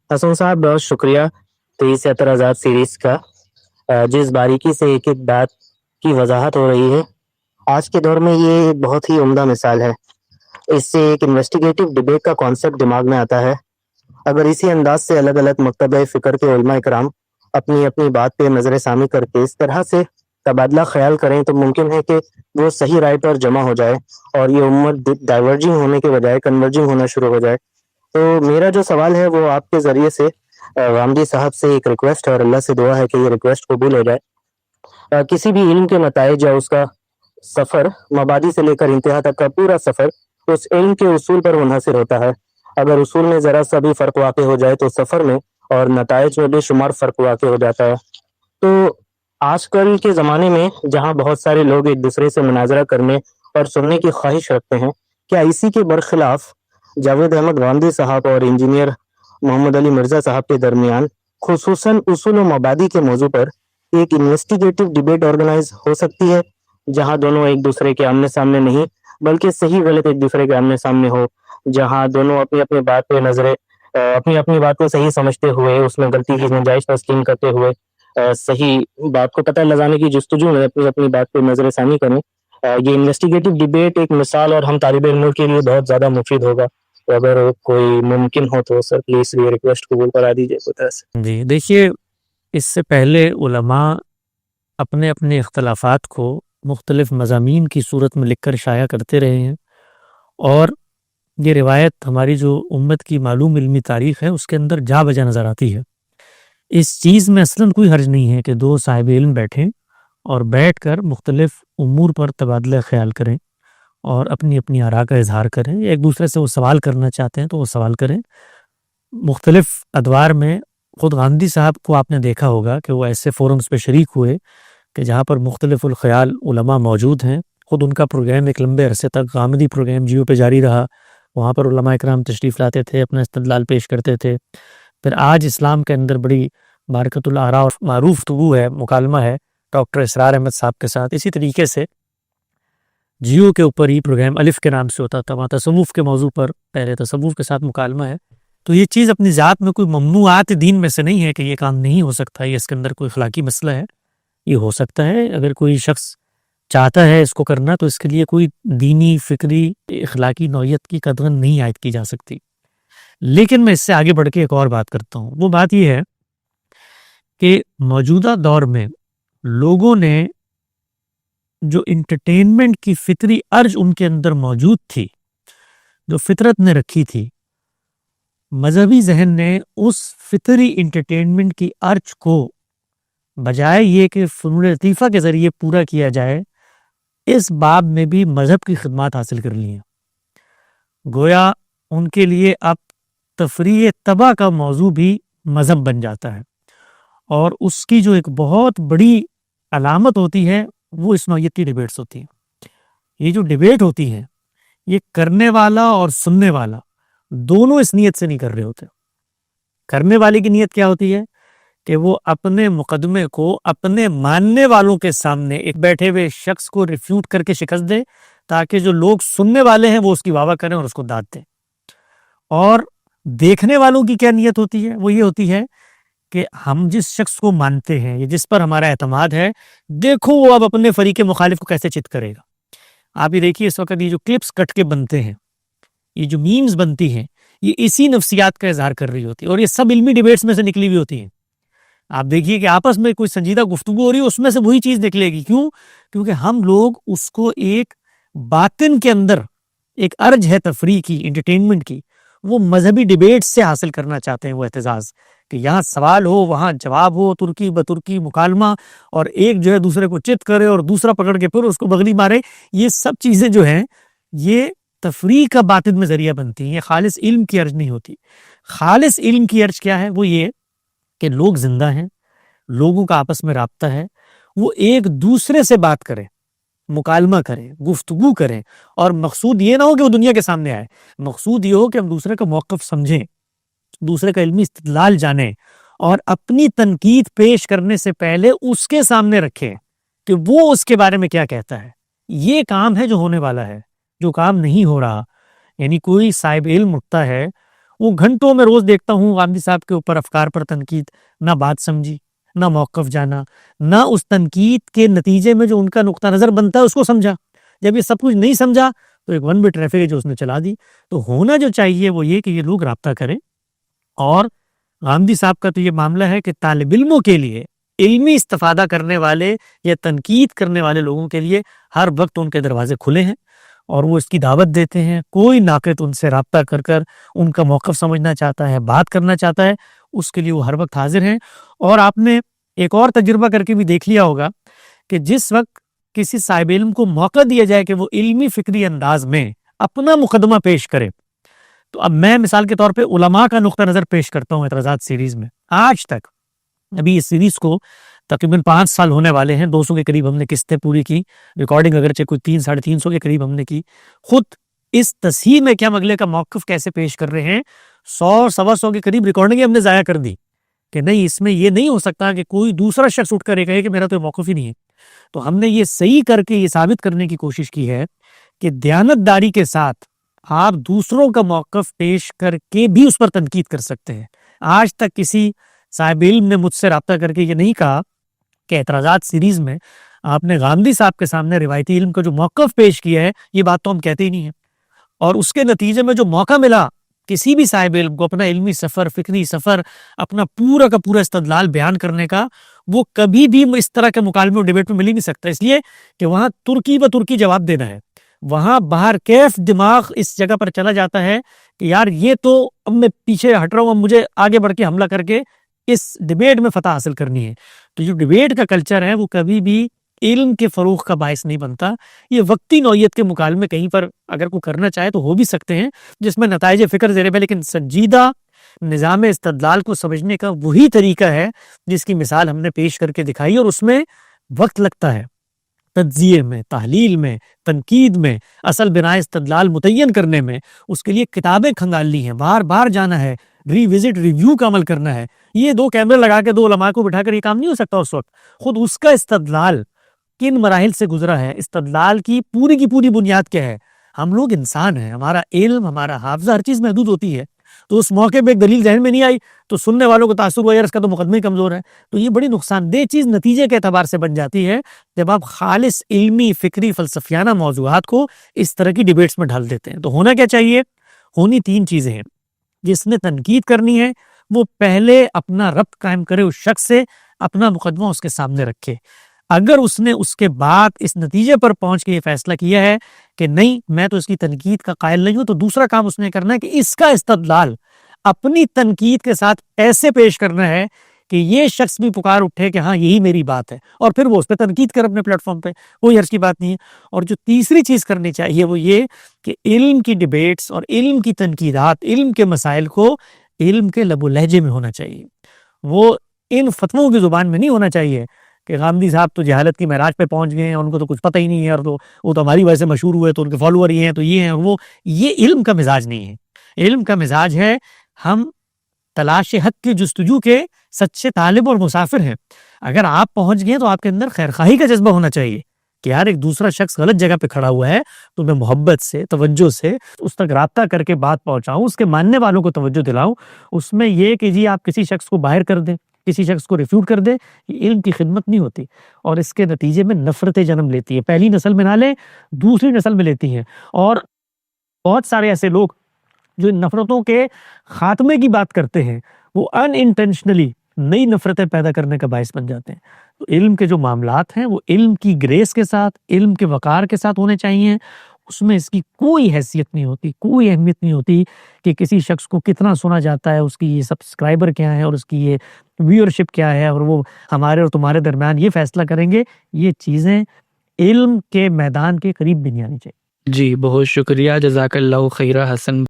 حسن صاحب، بہت شکریہ 23 اعتراضات سیریز کا۔ جس باریکی سے ایک ایک بات کی وضاحت ہو رہی ہے، آج کے دور میں یہ بہت ہی عمدہ مثال ہے۔ اس سے ایک انویسٹیگیٹو ڈبیٹ کا کانسیپٹ دماغ میں آتا ہے۔ اگر اسی انداز سے الگ الگ مکتبہ فکر کے علماء کرام اپنی اپنی بات پہ نظر ثانی کر کے اس طرح سے تبادلہ خیال کریں تو ممکن ہے کہ وہ صحیح رائے پر جمع ہو جائے اور یہ امت ڈائیورجنگ ہونے کے بجائے کنورجنگ ہونا شروع ہو جائے۔ تو میرا جو سوال ہے وہ آپ کے ذریعے سے غامدی صاحب سے ایک ریکویسٹ ہے اور اللہ سے دعا ہے کہ یہ ریکویسٹ قبول ہو جائے۔ کسی بھی علم کے نتائج یا اس کا سفر، مبادی سے لے کر انتہا تک کا پورا سفر اس علم کے اصول پر منحصر ہوتا ہے۔ اگر اصول میں ذرا سا بھی فرق واقع ہو جائے تو سفر میں اور نتائج میں بے شمار فرق واقع ہو جاتا ہے۔ تو آج کل کے زمانے میں جہاں بہت سارے لوگ ایک دوسرے سے مناظرہ کرنے اور سننے کی خواہش رکھتے ہیں، کیا اسی کے برخلاف جاوید احمد غامدی صاحب اور انجینئر محمد علی مرزا صاحب کے درمیان خصوصاً اصول و مبادی کے موضوع پر ایک انویسٹیگیٹو ڈبیٹ آرگنائز ہو سکتی ہے، جہاں دونوں ایک دوسرے کے آمنے سامنے نہیں بلکہ صحیح غلط ایک دوسرے کے آمنے سامنے ہو، جہاں دونوں اپنی اپنی بات پہ نظریں اپنی اپنی بات کو صحیح سمجھتے ہوئے اس میں غلطی کی گنجائش تسلیم کرتے ہوئے صحیح بات کو پتہ لگانے کی جستجو میں اپنی اپنی بات پہ نظر ثانی کریں۔ یہ انویسٹیگیٹو ڈبیٹ ایک مثال اور ہم طالب علموں کے لیے بہت زیادہ مفید ہوگا۔ تو اگر کوئی ممکن ہو تو سر پلیز یہ ریکویسٹ قبول کرا دیجیے کوئی طرح سے۔ جی دیکھیے، اس سے پہلے علماء اپنے اپنے اختلافات کو مختلف مضامین کی صورت میں لکھ کر شائع کرتے رہے ہیں، اور یہ روایت ہماری جو امت کی معلوم علمی تاریخ ہے اس کے اندر جا بجا نظر آتی ہے۔ اس چیز میں اصلاً کوئی حرج نہیں ہے کہ دو صاحب علم بیٹھیں اور بیٹھ کر مختلف امور پر تبادلہ خیال کریں اور اپنی اپنی آراء کا اظہار کریں، یا ایک دوسرے سے وہ سوال کرنا چاہتے ہیں تو وہ سوال کریں۔ مختلف ادوار میں خود غامدی صاحب کو آپ نے دیکھا ہوگا کہ وہ ایسے فورمز پہ شریک ہوئے کہ جہاں پر مختلف الخیال علماء موجود ہیں۔ خود ان کا پروگرام ایک لمبے عرصے تک غامدی پروگرام جیو پہ جاری رہا، وہاں پر علماء اکرام تشریف لاتے تھے، اپنا استدلال پیش کرتے تھے۔ پھر آج اسلام کے اندر بڑی بارکۃ الآراء اور معروف تو ہے، مکالمہ ہے ڈاکٹر اسرار احمد صاحب کے ساتھ۔ اسی طریقے سے جیو کے اوپر ہی پروگرام الف کے نام سے ہوتا تھا، وہاں تصوف کے موضوع پر پہلے تصوف کے ساتھ مکالمہ ہے۔ تو یہ چیز اپنی ذات میں کوئی ممنوعات دین میں سے نہیں ہے کہ یہ کام نہیں ہو سکتا، یہ اس کے اندر کوئی اخلاقی مسئلہ ہے، یہ ہو سکتا ہے۔ اگر کوئی شخص چاہتا ہے اس کو کرنا تو اس کے لیے کوئی دینی، فکری، اخلاقی نوعیت کی قدغن نہیں عائد کی جا سکتی۔ لیکن میں اس سے آگے بڑھ کے ایک اور بات کرتا ہوں، وہ بات یہ ہے کہ موجودہ دور میں لوگوں نے جو انٹرٹینمنٹ کی فطری ارج ان کے اندر موجود تھی، جو فطرت نے رکھی تھی، مذہبی ذہن نے اس فطری انٹرٹینمنٹ کی ارج کو بجائے یہ کہ فنون لطیفہ کے ذریعے پورا کیا جائے، اس باب میں بھی مذہب کی خدمات حاصل کر لی ہیں۔ گویا ان کے لیے اب تفریح طبع کا موضوع بھی مذہب بن جاتا ہے، اور اس کی جو ایک بہت بڑی علامت ہوتی ہے وہ اس نوعیت کی ڈیبیٹس ہوتی ہیں۔ یہ جو ڈیبیٹ ہوتی ہے، یہ کرنے والا اور سننے والا دونوں اس نیت سے نہیں کر رہے ہوتے۔ کرنے والے کی نیت کیا ہوتی ہے کہ وہ اپنے مقدمے کو اپنے ماننے والوں کے سامنے ایک بیٹھے ہوئے شخص کو ریفیوٹ کر کے شکست دے، تاکہ جو لوگ سننے والے ہیں وہ اس کی واہ واہ کریں اور اس کو داد دیں۔ اور دیکھنے والوں کی کیا نیت ہوتی ہے؟ وہ یہ ہوتی ہے کہ ہم جس شخص کو مانتے ہیں یا جس پر ہمارا اعتماد ہے، دیکھو وہ اب اپنے فریق مخالف کو کیسے چت کرے گا۔ آپ یہ دیکھیے اس وقت یہ جو کلپس کٹ کے بنتے ہیں، یہ جو میمز بنتی ہیں، یہ اسی نفسیات کا اظہار کر رہی ہوتی ہے، اور یہ سب علمی ڈیبیٹس میں سے نکلی ہوئی ہوتی ہیں۔ آپ دیکھیے کہ آپس میں کوئی سنجیدہ گفتگو ہو رہی ہے، اس میں سے وہی چیز نکلے گی۔ کیوں؟ کیونکہ ہم لوگ اس کو ایک باطن کے اندر ایک ارج ہے تفریح کی، انٹرٹینمنٹ کی، وہ مذہبی ڈیبیٹ سے حاصل کرنا چاہتے ہیں وہ اعتزاز، کہ یہاں سوال ہو، وہاں جواب ہو، ترکی بترکی مکالمہ، اور ایک جو ہے دوسرے کو چت کرے اور دوسرا پکڑ کے پھر اس کو بغلی مارے۔ یہ سب چیزیں جو ہیں یہ تفریح کا باطن میں ذریعہ بنتی ہیں، یہ خالص علم کی ارج نہیں ہوتی۔ خالص علم کی ارج کیا ہے؟ وہ یہ کہ لوگ زندہ ہیں، لوگوں کا آپس میں رابطہ ہے، وہ ایک دوسرے سے بات کریں، مکالمہ کریں، گفتگو کریں، اور مقصود یہ نہ ہو کہ وہ دنیا کے سامنے آئے، مقصود یہ ہو کہ ہم دوسرے کا موقف سمجھیں، دوسرے کا علمی استدلال جانیں، اور اپنی تنقید پیش کرنے سے پہلے اس کے سامنے رکھیں کہ وہ اس کے بارے میں کیا کہتا ہے۔ یہ کام ہے جو ہونے والا ہے۔ جو کام نہیں ہو رہا، یعنی کوئی صاحب علم اٹھتا ہے، وہ گھنٹوں میں روز دیکھتا ہوں غامدی صاحب کے اوپر افکار پر تنقید، نہ بات سمجھی، نہ موقف جانا، نہ اس تنقید کے نتیجے میں جو ان کا نقطہ نظر بنتا ہے اس کو سمجھا. جب یہ سب کچھ نہیں سمجھا تو ایک ون وے ٹریفک ہے جو اس نے چلا دی. تو ہونا جو چاہیے وہ یہ کہ یہ لوگ رابطہ کریں. اور غامدی صاحب کا تو یہ معاملہ ہے کہ طالب علموں کے لیے، علمی استفادہ کرنے والے یا تنقید کرنے والے لوگوں کے لیے ہر وقت ان کے دروازے کھلے ہیں اور وہ اس کی دعوت دیتے ہیں. کوئی ناقد ان سے رابطہ کر کر ان کا موقف سمجھنا چاہتا ہے، بات کرنا چاہتا ہے، اس کے لیے وہ ہر وقت حاضر ہیں. اور آپ نے ایک اور تجربہ کر کے بھی دیکھ لیا ہوگا کہ جس وقت کسی صاحب علم کو موقع دیا جائے کہ وہ علمی فکری انداز میں اپنا مقدمہ پیش کرے، تو اب میں مثال کے طور پہ علماء کا نقطہ نظر پیش کرتا ہوں اعتراضات سیریز میں. آج تک ابھی اس سیریز کو تقریباً 5 سال ہونے والے ہیں، 200 کے قریب ہم نے قسطیں پوری کی، ریکارڈنگ اگرچہ کوئی 300-350 کے قریب ہم نے کی. خود اس تصحیح میں کہ ہم اگلے کا موقف کیسے پیش کر رہے ہیں، 100-125 کے قریب ریکارڈنگیں ہم نے ضائع کر دی کہ نہیں، اس میں یہ نہیں ہو سکتا کہ کوئی دوسرا شخص اٹھ کر یہ کہے کہ میرا تو موقف ہی نہیں ہے. تو ہم نے یہ صحیح کر کے یہ ثابت کرنے کی کوشش کی ہے کہ دیانت داری کے ساتھ آپ دوسروں کا موقف پیش کر کے بھی اس پر تنقید کر سکتے ہیں. آج تک کسی صاحب علم نے مجھ سے رابطہ کر کے یہ نہیں کہا کہ اعتراضات سیریز میں آپ نے غامدی صاحب کے سامنے روایتی علم کا جو موقف پیش کیا ہے یہ بات تو ہم کہتے ہی نہیں ہیں. اور اس کے نتیجے میں جو موقع ملا کسی بھی صاحب علم کو اپنا علمی سفر، فکری سفر، اپنا پورا کا پورا استدلال بیان کرنے کا، وہ کبھی بھی اس طرح کے مکالمے اور ڈیبیٹ میں مل ہی نہیں سکتا. اس لیے کہ وہاں ترکی و ترکی جواب دینا ہے. وہاں باہر کیف دماغ اس جگہ پر چلا جاتا ہے کہ یار یہ تو اب میں پیچھے ہٹ رہا ہوں، اب مجھے آگے بڑھ کے حملہ کر کے اس ڈیبیٹ میں فتح حاصل کرنی ہے. تو جو ڈیبیٹ کا کلچر ہے وہ کبھی بھی علم کے فروغ کا باعث نہیں بنتا. یہ وقتی نوعیت کے مکالمے کہیں پر اگر کوئی کرنا چاہے تو ہو بھی سکتے ہیں جس میں نتائج فکر زیر ہے، لیکن سنجیدہ نظام استدلال کو سمجھنے کا وہی طریقہ ہے جس کی مثال ہم نے پیش کر کے دکھائی. اور اس میں وقت لگتا ہے، تجزیے میں، تحلیل میں، تنقید میں، اصل بناء استدلال متعین کرنے میں. اس کے لیے کتابیں کھنگالنی ہیں، بار بار جانا ہے، ری وزٹ ریویو کا عمل کرنا ہے. یہ 2 کیمرے لگا کے 2 علماء کو بٹھا کر یہ کام نہیں ہو سکتا. اس وقت خود اس کا استدلال کن مراحل سے گزرا ہے، استدلال کی پوری بنیاد کیا ہے. ہم لوگ انسان ہیں، ہمارا علم، ہمارا حافظہ، ہر چیز محدود ہوتی ہے. تو اس موقع پہ ایک دلیل ذہن میں نہیں آئی تو سننے والوں کو تاثر ہوا یار اس کا تو مقدمہ ہی کمزور ہے. تو یہ بڑی نقصان دہ چیز نتیجے کے اعتبار سے بن جاتی ہے جب آپ خالص علمی، فکری، فلسفیانہ موضوعات کو اس طرح کی ڈیبیٹس میں ڈھال دیتے ہیں. تو ہونا کیا چاہیے؟ ہونی 3 چیزیں ہیں. جس نے تنقید کرنی ہے وہ پہلے اپنا ربط قائم کرے اس شخص سے، اپنا مقدمہ اس کے سامنے رکھے. اگر اس نے اس کے بعد اس نتیجے پر پہنچ کے یہ فیصلہ کیا ہے کہ نہیں میں تو اس کی تنقید کا قائل نہیں ہوں، تو دوسرا کام اس نے کرنا ہے کہ اس کا استدلال اپنی تنقید کے ساتھ ایسے پیش کرنا ہے کہ یہ شخص بھی پکار اٹھے کہ ہاں یہی میری بات ہے، اور پھر وہ اس پہ تنقید کر اپنے پلیٹ فارم پہ. کوئی حرج کی بات نہیں ہے. اور جو تیسری چیز کرنی چاہیے وہ یہ کہ علم کی ڈیبیٹس اور علم کی تنقیدات، علم کے مسائل کو علم کے لب و لہجے میں ہونا چاہیے. وہ ان فتووں کی زبان میں نہیں ہونا چاہیے کہ غامدی صاحب تو جہالت کی معراج پہ پہنچ گئے ہیں، ان کو تو کچھ پتہ ہی نہیں ہے، اور وہ تو ہماری وجہ سے مشہور ہوئے تو ان کے فالوور یہ ہیں تو یہ ہیں اور وہ. یہ علم کا مزاج نہیں ہے. علم کا مزاج ہے ہم تلاش حق کی جستجو کے سچے طالب اور مسافر ہیں. اگر آپ پہنچ گئے تو آپ کے اندر خیرخواہی کا جذبہ ہونا چاہیے کہ یار ایک دوسرا شخص غلط جگہ پہ کھڑا ہوا ہے تو میں محبت سے، توجہ سے اس تک رابطہ کر کے بات پہنچاؤں، اس کے ماننے والوں کو توجہ دلاؤں. اس میں یہ کہ جی آپ کسی شخص کو باہر کر دیں، کسی شخص کو ریفیوٹ کر دے، یہ علم کی خدمت نہیں ہوتی، اور اس کے نتیجے میں نفرتیں جنم لیتی ہے. پہلی نسل میں نہ لیں، دوسری نسل میں لیتی ہیں. اور بہت سارے ایسے لوگ جو ان نفرتوں کے خاتمے کی بات کرتے ہیں وہ ان انٹینشنلی نئی نفرتیں پیدا کرنے کا باعث بن جاتے ہیں. تو علم کے جو معاملات ہیں وہ علم کی گریس کے ساتھ، علم کے وقار کے ساتھ ہونے چاہیے. اس میں اس کی کوئی حیثیت نہیں ہوتی، کوئی اہمیت نہیں ہوتی کہ کسی شخص کو کتنا سنا جاتا ہے، اس کی یہ سبسکرائبر کیا ہے اور اس کی یہ ویورشپ کیا ہے، اور وہ ہمارے اور تمہارے درمیان یہ فیصلہ کریں گے. یہ چیزیں علم کے میدان کے قریب بھی نہیں آنی چاہیے. جی بہت شکریہ، جزاک اللہ خیرہ حسن.